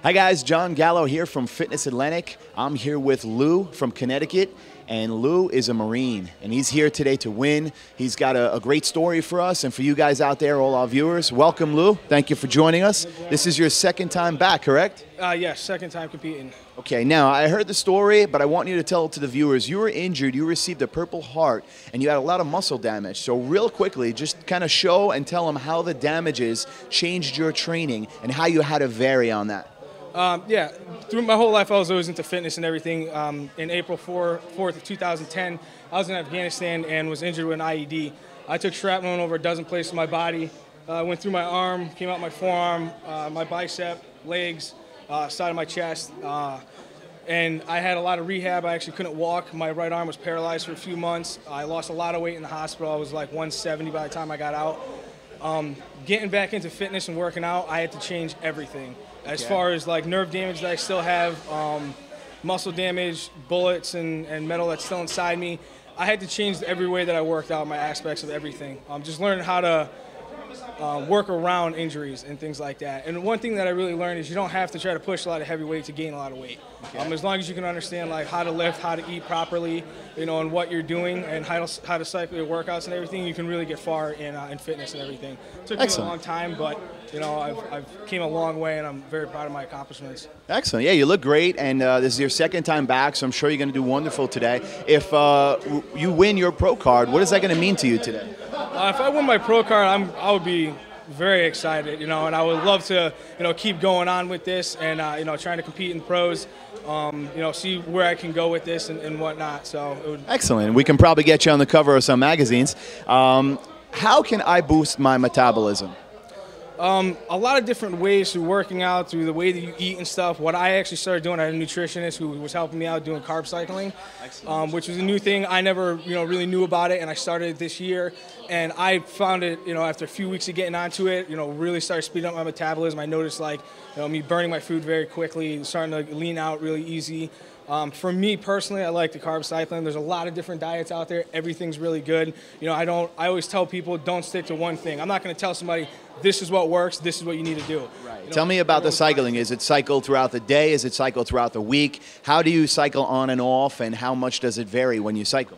Hi guys, John Gallo here from Fitness Atlantic. I'm here with Lou from Connecticut, and Lou is a Marine, and he's here today to win. He's got a great story for us, and for you guys out there, all our viewers, welcome Lou. Thank you for joining us. This is your second time back, correct? Yes, second time competing. Okay, now I heard the story, but I want you to tell it to the viewers. You were injured, you received a Purple Heart, and you had a lot of muscle damage. So real quickly, just kind of show and tell them how the damages changed your training and how you had to vary on that. Yeah, through my whole life I was always into fitness and everything. In April 4th of 2010, I was in Afghanistan and was injured with an IED. I took shrapnel in over a dozen places in my body. Went through my arm, came out my forearm, my bicep, legs, side of my chest. And I had a lot of rehab. I actually couldn't walk. My right arm was paralyzed for a few months. I lost a lot of weight in the hospital. I was like 170 by the time I got out. Getting back into fitness and working out, I had to change everything. As far as like nerve damage that I still have, muscle damage, bullets and metal that's still inside me, I had to change every way that I worked out, my aspects of everything. Just learning how to work around injuries and things like that. And one thing that I really learned is you don't have to try to push a lot of heavy weight to gain a lot of weight. As long as you can understand like how to lift, how to eat properly, you know, and what you're doing and how to cycle your workouts and everything, you can really get far in fitness and everything. It took me a long time, but you know, I've came a long way and I'm very proud of my accomplishments. Excellent. Yeah, you look great, and this is your second time back, so I'm sure you're going to do wonderful today. If you win your pro card, what is that going to mean to you today? If I win my pro card, I would be very excited, you know, and I would love to, you know, keep going on with this and, you know, trying to compete in pros, you know, see where I can go with this and whatnot. So it would... Excellent. We can probably get you on the cover of some magazines. How can I boost my metabolism? A lot of different ways through working out, through the way that you eat and stuff. What I actually started doing, I had a nutritionist who was helping me out doing carb cycling, which was a new thing. I never, you know, really knew about it, and I started this year. And I found it, you know, after a few weeks of getting onto it, you know, really started speeding up my metabolism. I noticed, like, you know, me burning my food very quickly, starting to lean out really easy. For me personally, I like the carb cycling. There's a lot of different diets out there. Everything's really good. You know, I always tell people don't stick to one thing. I'm not going to tell somebody this is what works, this is what you need to do. Right. You know, tell me about the cycling. Is it cycled throughout the day? Is it cycled throughout the week? How do you cycle on and off, and how much does it vary when you cycle?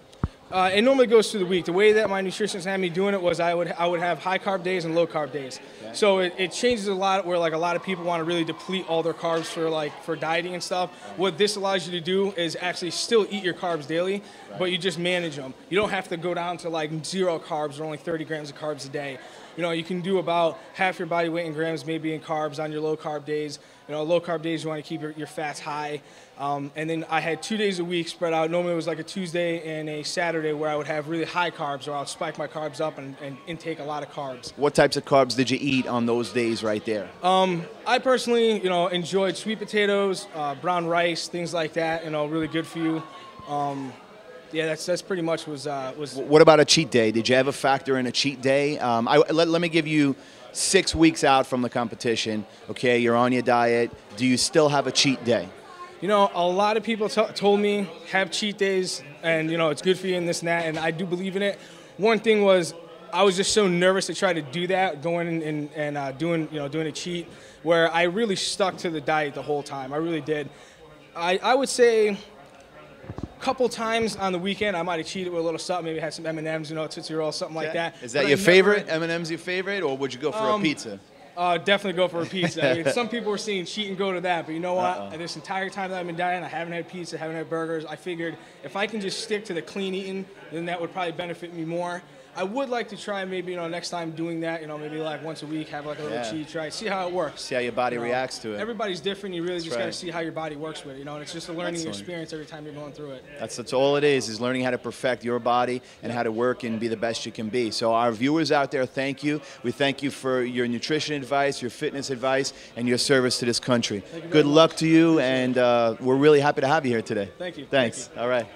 It normally goes through the week. The way that my nutritionist had me doing it was I would have high carb days and low carb days. Okay. So it changes a lot where like a lot of people want to really deplete all their carbs for dieting and stuff. What this allows you to do is actually still eat your carbs daily, but you just manage them. You don't have to go down to like 0 carbs or only 30 grams of carbs a day. You know, you can do about half your body weight in grams maybe in carbs on your low carb days. You know, low carb days you want to keep your fats high. And then I had 2 days a week spread out. Normally it was like a Tuesday and a Saturday where I would have really high carbs, or I would spike my carbs up and intake a lot of carbs. What types of carbs did you eat on those days right there? I personally, you know, enjoyed sweet potatoes, brown rice, things like that. You know, really good for you. Yeah, that's pretty much was. What about a cheat day? Did you ever factor in a cheat day? Let me give you 6 weeks out from the competition. Okay, you're on your diet. Do you still have a cheat day? You know, a lot of people told me have cheat days, and you know it's good for you and this and that, and I do believe in it. One thing was I was just so nervous to try to do that, going and doing a cheat, where I really stuck to the diet the whole time. I really did. I would say couple times on the weekend, I might have cheated with a little something, maybe had some M&Ms, you know, Tootsie Roll, something like that. Is that your favorite? M&M's your favorite, or would you go for a pizza? Definitely go for a pizza. I mean, some people were saying cheat and go to that, but you know what? This entire time that I've been dieting, I haven't had pizza, haven't had burgers. I figured if I can just stick to the clean eating, then that would probably benefit me more. I would like to try maybe, you know, next time doing that, you know, maybe like once a week, have like a little cheat, try, see how it works. See how your body reacts to it. Everybody's different. You really just got to see how your body works with it, you know, and it's just a learning experience every time you're going through it. That's all it is learning how to perfect your body and how to work and be the best you can be. So our viewers out there, thank you. We thank you for your nutrition advice, your fitness advice, and your service to this country. Good luck to you, and we're really happy to have you here today. Thank you. Thanks. Thank you. All right.